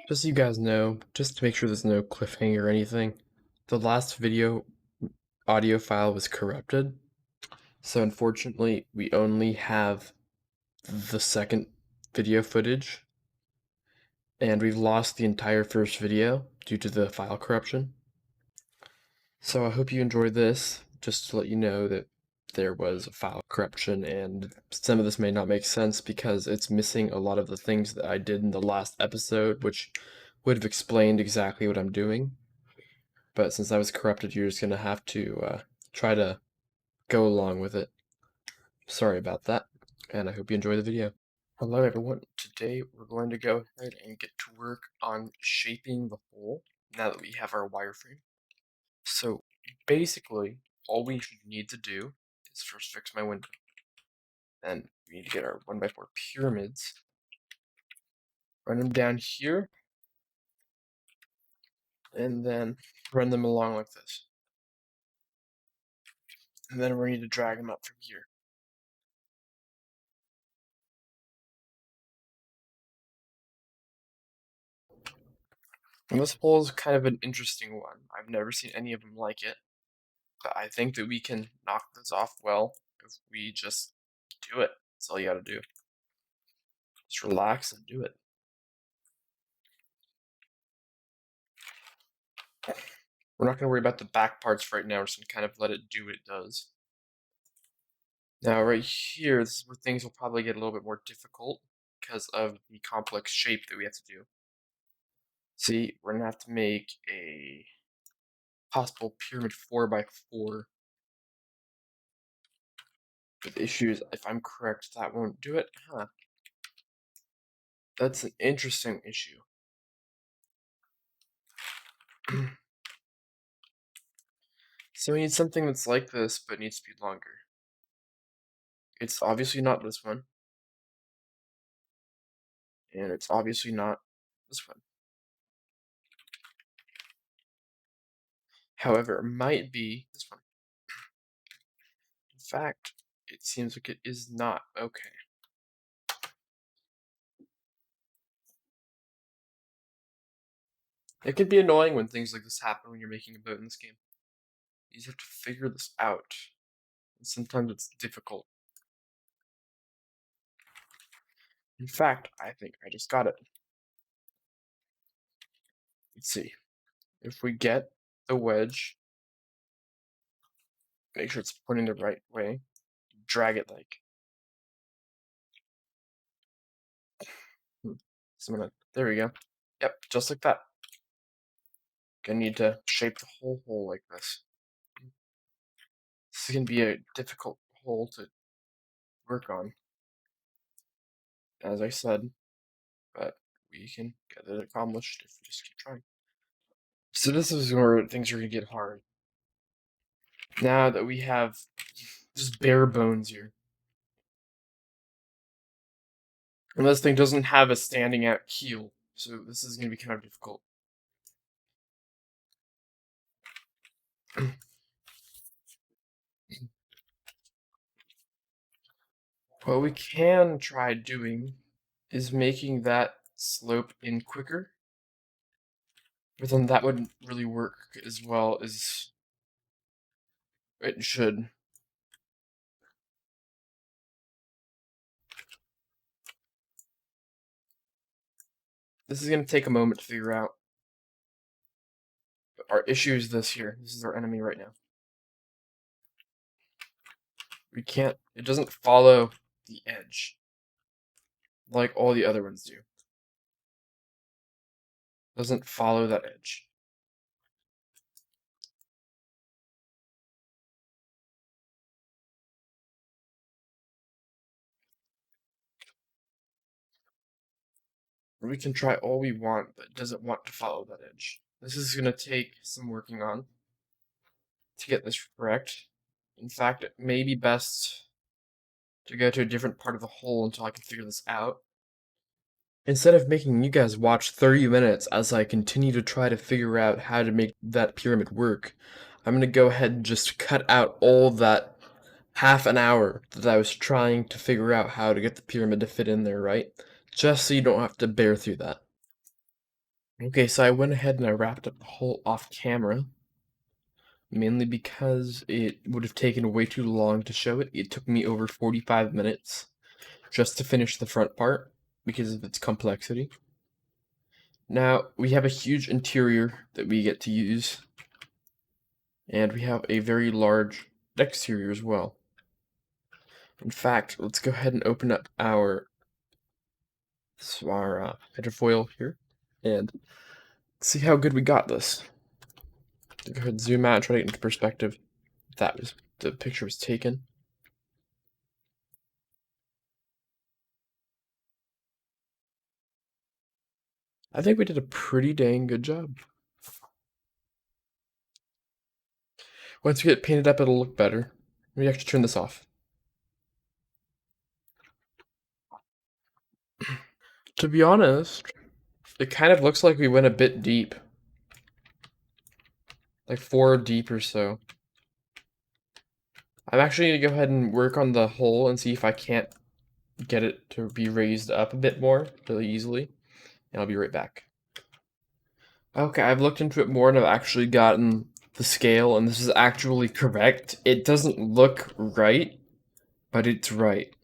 Just so you guys know, just to make sure there's no cliffhanger or anything, the last video audio file was corrupted. So unfortunately, we only have the second video footage, and we've lost the entire first video due to the file corruption. So I hope you enjoyed this, just to let you know that there was a file corruption, and some of this may not make sense because it's missing a lot of the things that I did in the last episode, which would have explained exactly what I'm doing. But since I was corrupted, you're just gonna have to try to go along with it. Sorry about that, and I hope you enjoy the video. Hello everyone, today we're going to go ahead and get to work on shaping the hole now that we have our wireframe. So basically, all we need to do is first fix my window. Then we need to get our 1x4 pyramids, run them down here, and then run them along like this. And then we need to drag them up from here. And this hole is kind of an interesting one. I've never seen any of them like it. But I think that we can knock this off well if we just do it. That's all you gotta do. Just relax and do it. We're not gonna worry about the back parts right now. We're just gonna kind of let it do what it does. Now right here, this is where things will probably get a little bit more difficult because of the complex shape that we have to do. See, we're gonna have to make a possible pyramid 4x4. But the issue is, if I'm correct, that won't do it. Huh. That's an interesting issue. So we need something that's like this, but needs to be longer. It's obviously not this one. And it's obviously not this one. However, it might be this one. In fact, it seems like it is not. Okay. It can be annoying when things like this happen when you're making a boat in this game. You just have to figure this out. And sometimes it's difficult. In fact, I think I just got it. Let's see. If we get the wedge, make sure it's pointing the right way, drag it like. There we go. Yep, just like that. Gonna need to shape the whole hole like this. This is gonna be a difficult hole to work on, as I said, but we can get it accomplished if we just keep trying. So this is where things are gonna get hard. Now that we have just bare bones here. And this thing doesn't have a standing out keel, so this is gonna be kind of difficult. What we can try doing is making that slope in quicker, but then that wouldn't really work as well as it should. This is going to take a moment to figure out. But our issue is this here. This is our enemy right now. We can't, it doesn't follow the edge like all the other ones do. It doesn't follow that edge. We can try all we want, but it doesn't want to follow that edge. This is going to take some working on to get this correct. In fact, it may be best to go to a different part of the hole until I can figure this out. Instead of making you guys watch 30 minutes as I continue to try to figure out how to make that pyramid work, I'm going to go ahead and just cut out all that half an hour that I was trying to figure out how to get the pyramid to fit in there, right? Just so you don't have to bear through that. Okay, so I went ahead and I wrapped up the hole off camera, mainly because it would have taken way too long to show it. It took me over 45 minutes just to finish the front part because of its complexity. Now, we have a huge interior that we get to use, and we have a very large exterior as well. In fact, let's go ahead and open up our hydrofoil here and see how good we got this. Go ahead and zoom out and try to get into perspective. That was the picture was taken. I think we did a pretty dang good job. Once we get it painted up, it'll look better. Let me actually turn this off. To be honest, it kind of looks like we went a bit deep. Like 4 deep or so. I'm actually going to go ahead and work on the hole and see if I can't get it to be raised up a bit more really easily. And I'll be right back. Okay, I've looked into it more and I've actually gotten the scale, and this is actually correct. It doesn't look right, but it's right.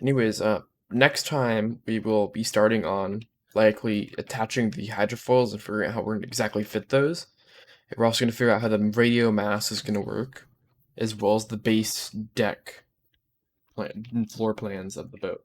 Anyways, next time we will be starting on likely attaching the hydrofoils and figuring out how we're going to exactly fit those. We're also going to figure out how the radio mast is going to work, as well as the base deck and floor plans of the boat.